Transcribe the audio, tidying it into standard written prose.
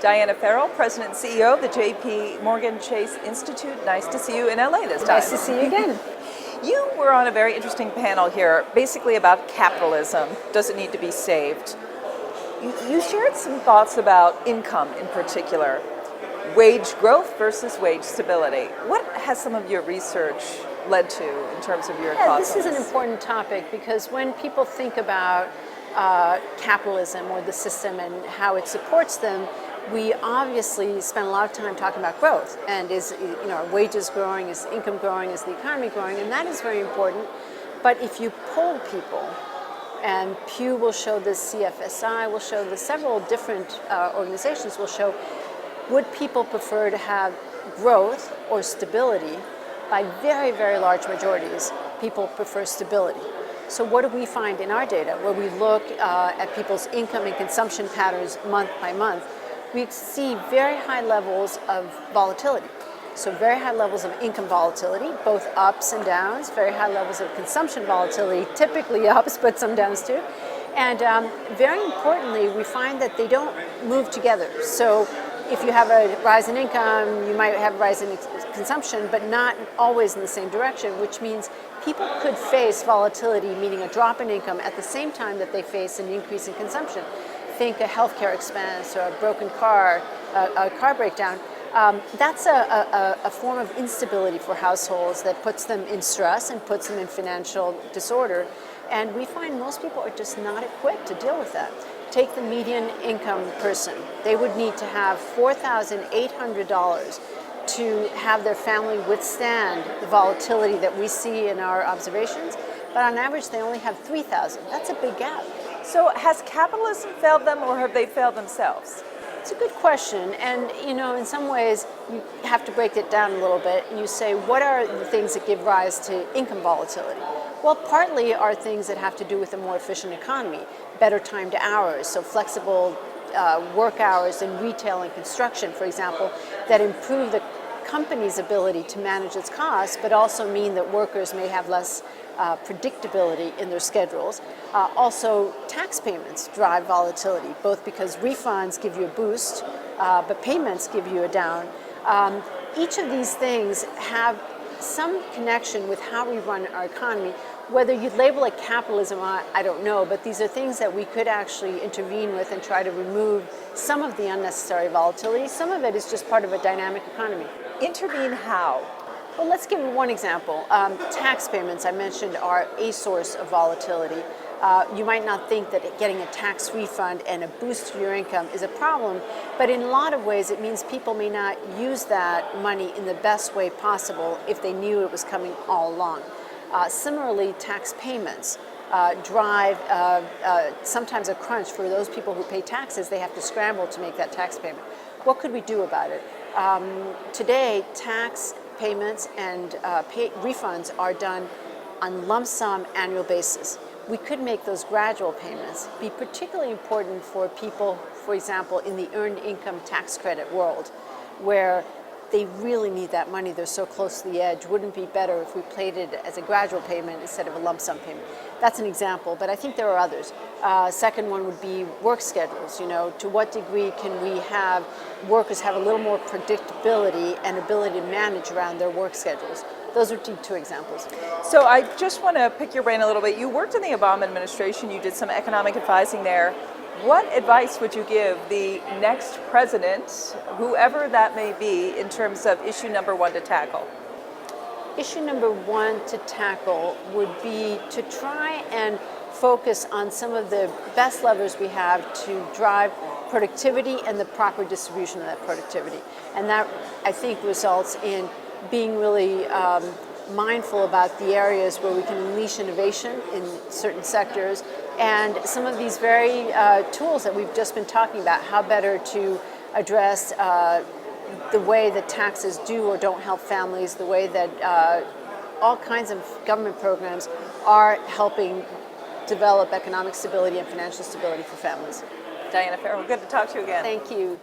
Diana Farrell, President and CEO of the JPMorgan Chase Institute. Nice to see you in LA this time. Nice to see you again. You were on a very interesting panel here, basically about capitalism. Does it need to be saved? You shared some thoughts about income in particular, wage growth versus wage stability. What has some of your research led to in terms of your thoughts? This is an important topic because when people think about capitalism or the system and how it supports them, we obviously spend a lot of time talking about growth and are wages growing, is income growing, is the economy growing, and that is very important. But if you poll people, and Pew will show this, CFSI will show this, several different organizations will show, would people prefer to have growth or stability? By very, very large majorities, people prefer stability. So what do we find in our data? Where we look at people's income and consumption patterns month by month, we see very high levels of volatility. So very high levels of income volatility, both ups and downs, very high levels of consumption volatility, typically ups, but some downs too. And very importantly, we find that they don't move together. So if you have a rise in income, you might have a rise in consumption, but not always in the same direction, which means people could face volatility, meaning a drop in income, at the same time that they face an increase in consumption. Think a healthcare expense or a broken car, a car breakdown. That's a form of instability for households that puts them in stress and puts them in financial disorder. And we find most people are just not equipped to deal with that. Take the median income person. They would need to have $4,800 to have their family withstand the volatility that we see in our observations. But on average, they only have $3,000. That's a big gap. So has capitalism failed them, or have they failed themselves? It's a good question, and in some ways you have to break it down a little bit. You say, what are the things that give rise to income volatility? Well, partly are things that have to do with a more efficient economy, better timed hours, so flexible work hours in retail and construction, for example, that improve the company's ability to manage its costs, but also mean that workers may have less predictability in their schedules. Also, tax payments drive volatility, both because refunds give you a boost, but payments give you a down. Each of these things have some connection with how we run our economy. Whether you'd label it capitalism, I don't know, but these are things that we could actually intervene with and try to remove some of the unnecessary volatility. Some of it is just part of a dynamic economy. Intervene how? Well, let's give one example. Tax payments, I mentioned, are a source of volatility. You might not think that getting a tax refund and a boost to your income is a problem, but in a lot of ways it means people may not use that money in the best way possible if they knew it was coming all along. Similarly, tax payments drive sometimes a crunch for those people who pay taxes. They have to scramble to make that tax payment. What could we do about it? Today, tax payments and refunds are done on lump sum annual basis. We could make those gradual payments be particularly important for people, for example, in the earned income tax credit world, where they really need that money. They're so close to the edge. Wouldn't it be better if we played it as a gradual payment instead of a lump sum payment? That's an example, but I think there are others. Second one would be work schedules. To what degree can we have workers have a little more predictability and ability to manage around their work schedules? Those are two examples. So I just want to pick your brain a little bit. You worked in the Obama administration. You did some economic advising there. What advice would you give the next president, whoever that may be, in terms of issue number one to tackle? Issue number one to tackle would be to try and focus on some of the best levers we have to drive productivity and the proper distribution of that productivity. And that, I think, results in being really mindful about the areas where we can unleash innovation in certain sectors, and some of these very tools that we've just been talking about, how better to address the way that taxes do or don't help families, the way that all kinds of government programs are helping develop economic stability and financial stability for families. Diana Farrell, good to talk to you again. Thank you.